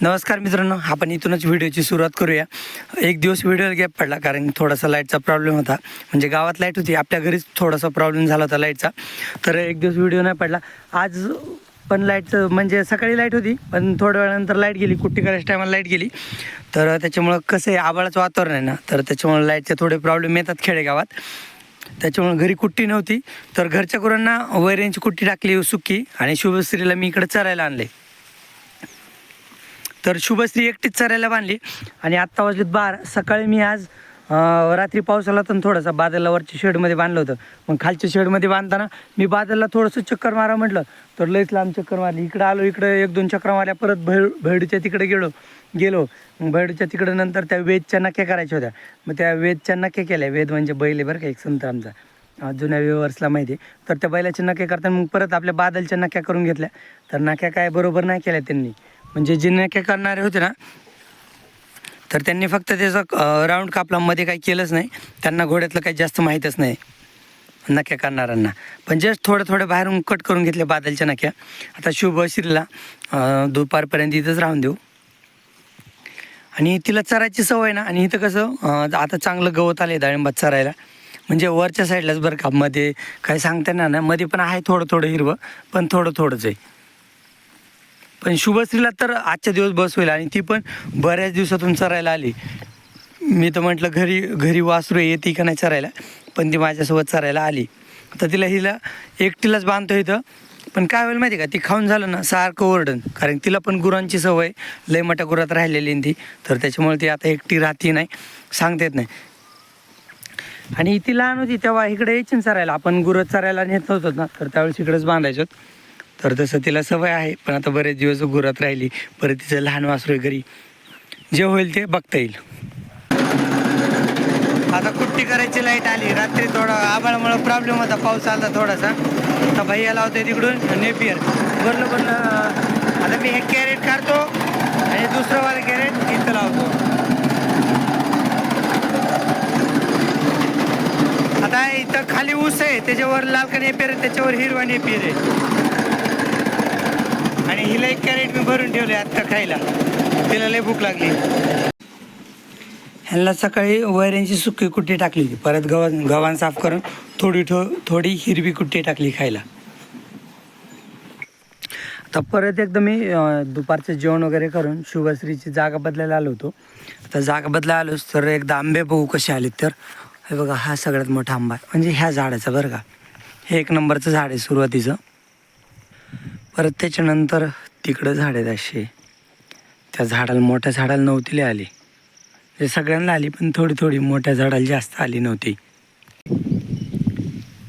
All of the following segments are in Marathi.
नमस्कार मित्रांनो, आपण इथूनच व्हिडिओची सुरुवात करूया. एक दिवस व्हिडिओला गॅप पडला कारण थोडासा लाईटचा प्रॉब्लेम होता. म्हणजे गावात लाईट होती, आपल्या घरीच थोडासा प्रॉब्लेम झाला होता लाईटचा, तर एक दिवस व्हिडिओ नाही पडला. आज पण लाईटचं म्हणजे सकाळी लाईट होती, पण थोड्या वेळानंतर लाईट गेली. कुट्टी करायच्या टायमाला लाईट गेली, तर त्याच्यामुळं कसं आहे, आभाळाचं वातावरण आहे ना, तर त्याच्यामुळे लाईटचे थोडे प्रॉब्लेम येतात खेडेगावात. त्याच्यामुळे घरी कुट्टी नव्हती, तर घरच्या गुरांना वैऱ्यांची कुट्टी टाकली सुकी, आणि शुभश्रीला मी इकडे चरायला आणले. तर शुभश्री एकटीच चरायला बांधली. आणि आत्ता वाजलेत 12. सकाळी मी आज रात्री पाऊस आला तर थोडासा बादलला वरच्या शेडमध्ये बांधलं होतं. मग खालच्या शेडमध्ये बांधताना मी बादलला थोडंसं चक्कर मारा म्हटलं, तर लईच लांब चक्कर मारली. इकडं आलो, इकडं 1-2 चक्कर मारल्या, परत भैडूच्या तिकडे गेलो. मग भैडूच्या तिकडे नंतर त्या वेदच्या नक्या करायच्या होत्या. मग त्या वेदच्या नक्या केल्या. वेद म्हणजे बैल आहे बरं का, एक संत आमचा, जुन्या व्यवर्सला माहिती आहे. तर त्या बैलाच्या नक्या करताना मग परत आपल्या बादलच्या नक्या करून घेतल्या. तर नक्या काय बरोबर नाही केल्या त्यांनी. म्हणजे जे नक्या करणारे होते ना, तर त्यांनी फक्त त्याचा राऊंड कापला, मध्ये काही केलंच नाही. त्यांना घोड्यातलं काही जास्त माहीतच नाही नक्या करणाऱ्यांना. पण जस्ट थोडं बाहेरून कट करून घेतले बादलच्या नक्या. आता शुभश्रीला दुपारपर्यंत इथंच राहून देऊ. आणि तिला चरायची सवय ना. आणि इथं कसं आता चांगलं गवत आले डाळिंबात चरायला, म्हणजे वरच्या साईडलाच बरं का. मध्ये काही सांगता येणार नाही, मध्ये पण आहे थोडं हिरवं, पण थोडंच आहे. पण शुभश्रीला तर आजच्या दिवस बस होईल. आणि ती पण बऱ्याच दिवसातून चरायला आली. मी तर म्हटलं घरी वासरू येते का नाही चरायला, पण ती माझ्यासोबत चरायला आली. तर हिला एकटीलाच बांधतो इथं. पण काय होईल माहिती का, ती खाऊन झालं ना सारखं ओरडन, कारण तिला पण गुरांची सवय लय मोठ्या गुरात राहिलेली ती. तर त्याच्यामुळे ती आता एकटी राहती नाही, सांगता येत नाही. आणि ती लहान होती तेव्हा इकडे यायची चरायला, आपण गुरं चरायला नेत नव्हतो ना, तर त्यावेळेस इकडेच बांधायचो. तर तसं तिला सवय आहे. पण आता बरेच दिवस गुरात राहिली, परत तिचं लहान वासरू आहे घरी, जे होईल ते बघता येईल. आता कुट्टी करायची लाईट आली. रात्री थोडा आभाळामुळे प्रॉब्लेम होता, पाऊस आला थोडासा. आता भैया लावतोय तिकडून नेपियर बरलं. आता मी हे कॅरेट काढतो आणि दुसरं वाला कॅरेट इथं लावतो. आता इथं खाली ऊस आहे, त्याच्यावर लाल का नेपियर आहे, त्याच्यावर हिरवा नेपियर आहे. आणि हिला एक कॅरेट मी भरून ठेवले आत्ता खायला, तिला लय भूक लागली. ह्यांना सकाळी वैऱ्यांची सुकी कुट्टी टाकली होती, परत गव्हाण साफ करून थोडी हिरवी कुट्टी टाकली खायला. आता परत एकदा मी दुपारचं जेवण वगैरे करून शुभश्रीची जागा बदलायला आलो होतो. आता जागा बदलायला आलोच तर एकदा आंबे बघू कसे आलेत. तर हे बघा, हा सगळ्यात मोठा आंबा आहे, म्हणजे ह्या झाडाचा बरं का. हे 1 नंबरचं झाड आहे सुरुवातीचं. परत त्याच्यानंतर तिकडं झाड आहेत असे. त्या झाडाला, मोठ्या झाडाला नव्हती आली, ते सगळ्यांना आली, पण थोडी मोठ्या झाडाला जास्त आली नव्हती.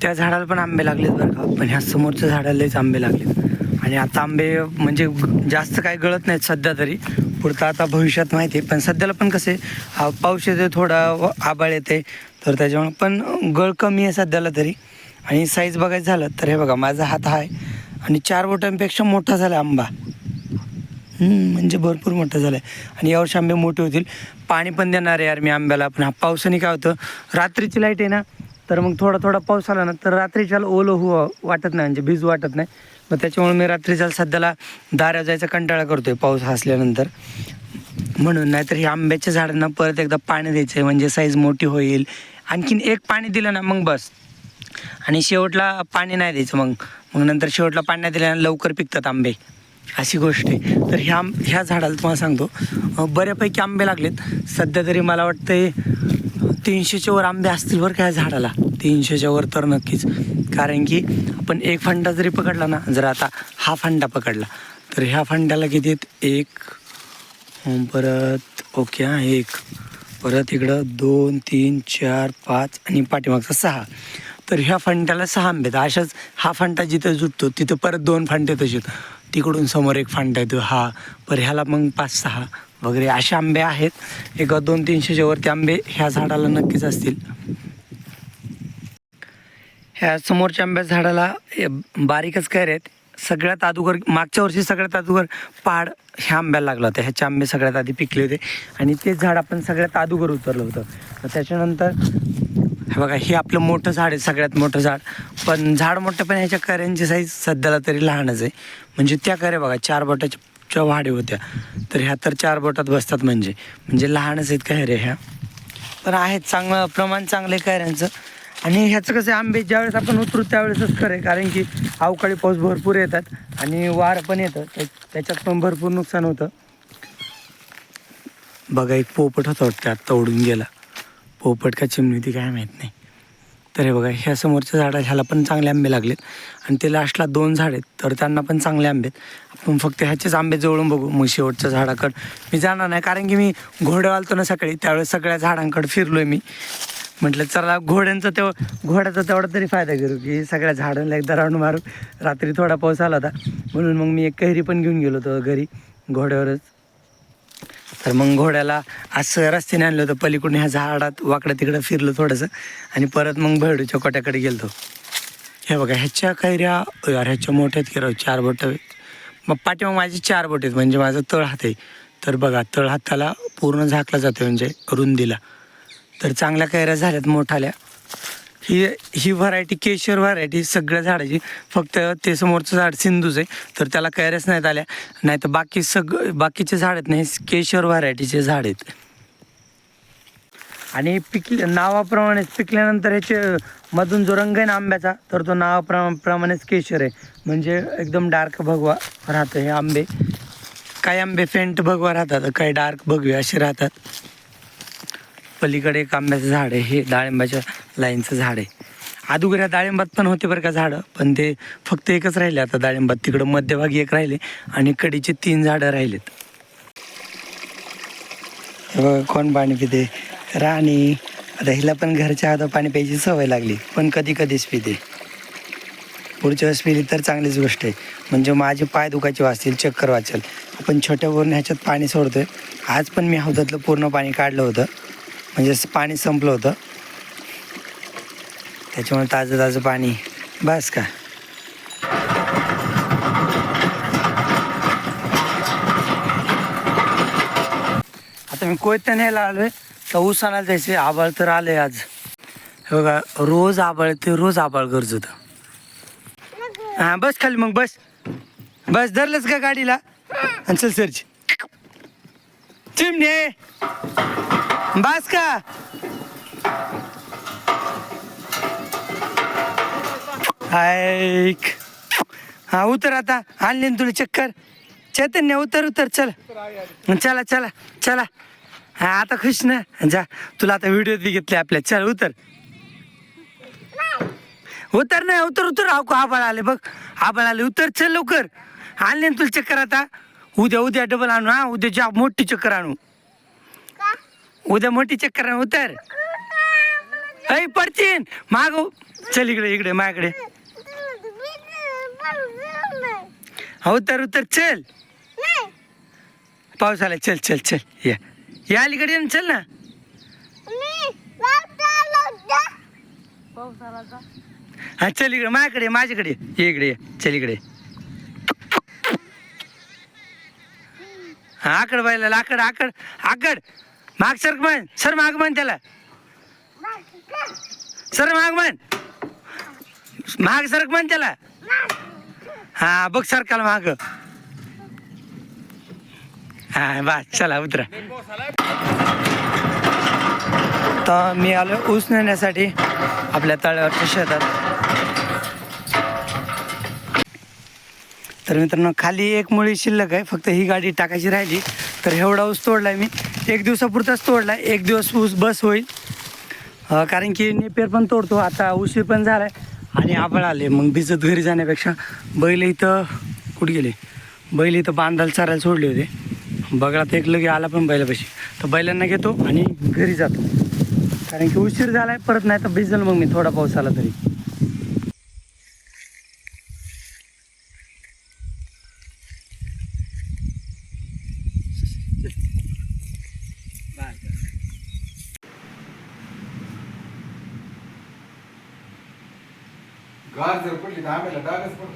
त्या झाडाला पण आंबे लागलेत बरं का, पण ह्या समोरच्या झाडाला लयच आंबे लागलेत. आणि आता आंबे म्हणजे जास्त काही गळत नाहीत सध्या तरी, पुढचं आता भविष्यात माहिती आहे. पण सध्याला पण कसे पाऊस येते, थोडा आभाळ येते, तर त्याच्यामुळे पण गळ कमी आहे सध्याला तरी. आणि साईज बघायचं झालं तर हे बघा, माझा हात आहे आणि 4 बोटांपेक्षा मोठा झाला आंबा. म्हणजे भरपूर मोठा झाला आहे. आणि यावर्षी आंबे मोठे होतील. पाणी पण देणार आहे यार मी आंब्याला. पण हा पावसाने काय होतं, रात्रीची लाईट आहे ना, तर मग थोडा पाऊस आला ना, तर रात्रीच्याला ओलं वाटत नाही, म्हणजे भिज वाटत नाही. मग त्याच्यामुळे मी रात्रीच्याला सध्याला दाऱ्यावर जायचा कंटाळा करतोय पाऊस असल्यानंतर, म्हणून. नाहीतर ही आंब्याच्या झाडांना परत एकदा पाणी द्यायचं आहे, म्हणजे साईज मोठी होईल. आणखीन एक पाणी दिलं ना मग बस. आणि शेवटला पाणी नाही द्यायचं, मग नंतर शेवटला पाणी नाही दिल्यानं लवकर पिकतात आंबे, अशी गोष्ट आहे. तर ह्या झाडाला तुम्हाला सांगतो बऱ्यापैकी आंबे लागलेत. सध्या तरी मला वाटतंय 300च्या वर आंबे असतील बरं का ह्या झाडाला. 300च्या वर तर नक्कीच. कारण की आपण एक फंडा जरी पकडला ना, जर आता हा फंडा पकडला तर ह्या फंड्याला किती आहेत, 1, परत ओके, हां 1, परत इकडं 2, 3, 4, 5 आणि पाठीमागचा 6. तर ह्या फंट्याला 6 आंबे आहेत. अशाच हा फंटा जिथं जुटतो तिथं परत 2 फांटे तसेच, तिकडून समोर 1 फांटा येतो हा, पर ह्याला मग 5-6 वगैरे असे आंबे आहेत. 200-300च्या वरती आंबे ह्या झाडाला नक्कीच असतील. ह्या समोरच्या आंब्याच्या झाडाला बारीकच कैऱ्या आहेत. सगळ्यात अगोदर मागच्या वर्षी सगळ्यात अगोदर पहाड ह्या आंब्याला लागला होता. ह्याचे आंबे सगळ्यात आधी पिकले होते आणि तेच झाड आपण सगळ्यात अगोदर उतरलं होतं. तर त्याच्यानंतर हे बघा, हे आपलं मोठं झाड आहे, सगळ्यात मोठं झाड. पण झाड मोठं, पण ह्याच्या कैऱ्यांची साईज सध्याला तरी लहानच आहे. म्हणजे त्या कैऱ्या बघा 4 बोटाच्या बोटाच्या वाढे होत्या, तर ह्या तर 4 बोटात बसतात म्हणजे लहानच आहेत कैऱ्या ह्या, पण आहेत चांगलं प्रमाण चांगलं आहे कैऱ्यांचं. आणि ह्याचं कसं आहे, आंबे ज्यावेळेस आपण उतरू त्यावेळेसच खरं आहे, कारण की अवकाळी पाऊस भरपूर येतात आणि वारं पण येतं, त्याच्यात पण भरपूर नुकसान होतं. बघा एक पोपट होता वाटतं, आत्ता उडून गेला. पोपट का चिमणी होती काय माहीत नाही. तर हे बघा ह्या समोरच्या झाडा ह्याला पण चांगले आंबे लागलेत आणि ते लास्टला 2 झाड आहेत, तर त्यांना पण चांगले आंबे आहेत. आपण फक्त ह्याचेच आंबे जवळून बघू. मग शेवटच्या झाडाकडं मी जाणार नाही, कारण की मी घोड्यावर आलतो ना सकाळी, त्यावेळेस सगळ्या झाडांकडे फिरलो आहे मी. म्हटलं चला घोड्याचा तेवढा तरी फायदा करू, की सगळ्या झाडांना एकदा राऊंड मारू. रात्री थोडा पाऊस आला होता म्हणून मग मी एक कैरी पण घेऊन गेलो होतो घरी घोड्यावरच. तर मग घोड्याला असं रस्त्याने आणलं होतं, पलीकडून ह्या झाडात वाकडं तिकडं फिरलं थोडंसं आणि परत मग भैडूच्या कोट्याकडे गेलो. हे बघा ह्याच्या कैऱ्या यार, ह्याच्या मोठ्यात केराव 4 बोटं आहेत. मग पाठीमाग माझी 4 बोट आहेत, म्हणजे माझं तळ हात आहे. तर बघा तळ हाताला पूर्ण झाकला जातो म्हणजे रुंदीला. तर चांगल्या कैऱ्या झाल्यात मोठाल्या. ही व्हरायटी केशर व्हरायटी सगळ्या झाडाची, फक्त ते समोरचं झाड सिंधूच आहे, तर त्याला कैऱ्याच नाहीत आल्या. नाही तर बाकीचे झाड आहेत नाही, केशर व्हरायटीचे झाड आहेत. आणि नावाप्रमाणेच पिकल्यानंतर ह्याचे मधून जो रंग आहे ना आंब्याचा, तर तो नावाप्रमाणेच केशर आहे, म्हणजे एकदम डार्क भगवा राहतं हे आंबे. काही आंबे फेंट भगवा राहतात, काही डार्क भगवे असे राहतात. पलीकडे एक आंब्याचं झाड आहे, हे डाळिंबाच्या लाईनचं झाड आहे. अगोदर या डाळिंबात पण होते बरं का झाडं, पण ते फक्त एकच राहिले आता डाळिंबात. तिकडं मध्यभागी एक राहिले आणि कडीचे 3 झाडं राहिलेत. कोण पाणी पिते? राणी. आता हिला पण घरच्या हातात पाणी प्यायची सवय लागली, पण कधी कधीच पिते. पुढच्या वेळेस पिली तर चांगलीच गोष्ट आहे, म्हणजे माझे पाय दुखायचे वाचतील, चक्कर वाचेल. आपण छोट्यावरून ह्याच्यात पाणी सोडतोय. आज पण मी हौदातलं पूर्ण पाणी काढलं होतं, म्हणजे पाणी संपलं होतं, त्याच्यामुळे ताजं पाणी बस का. आता मी कोयत्या न्यायला आलोय, तर ऊस आणायला जायचे. आबाळ तर आलंय आज, हे बघा रोज आबाळ गरज होतं. हां बस खाली, मग बस धरलंच का गाडीला, आणि चल सरची चिमणे बस का. ऐक, हा उतर आता, आणली ना तुला चक्कर. चैतन्य उतर चल, चला. हा आता खुश ना, जा तुला आता व्हिडिओ बी घेतले आपल्या. चल उतर नाही, उतर आबाळ आले बघ, उतर, चल लवकर. आणले ना तुला चक्कर आता. उद्या डबल आणू. हा उद्या मोठी चक्कर आणू, उद्या मोठी चक्कर आणू. उतर, ऐ पडतीन माग. चल इकडे माझ्याकडे. उतर चल. पाऊस आला, चल या अलीकडे ये, चल ना. हा चल इकडे माझ्याकडे ये, इकडे चल इकडे. हा आकड बायला, आकड माग सर माग म्हण त्याला, सर माग सरक म्हण त्याला. हा बघ सरकाला माग. हा बा चला उतरा. तर मी आलो ऊस नेण्यासाठी आपल्या तळ्यावरच्या शेतात. तर मित्रांनो खाली एक मुळी शिल्लक आहे, फक्त ही गाडी टाकायची राहिली. तर एवढा ऊस तोडलाय मी, 1 दिवसापुरताच तोडलाय. 1 दिवस ऊस बस होईल, कारण की नेपेर पण तोडतो आता. उशीर पण झालाय आणि आभाळ आले, मग भिजत घरी जाण्यापेक्षा बैल इथं कुठे गेले, बैल इथं बांधायला चारायला सोडले होते. बघा एक लगे आला पण बैलापाशी, तर बैलांना घेतो आणि घरी जातो, कारण की उशीर झालाय. परत नाही तर भिजल मग मी, थोडा पाऊस आला तरी. गार जर पडली तर आम्हाला डागच पडतो.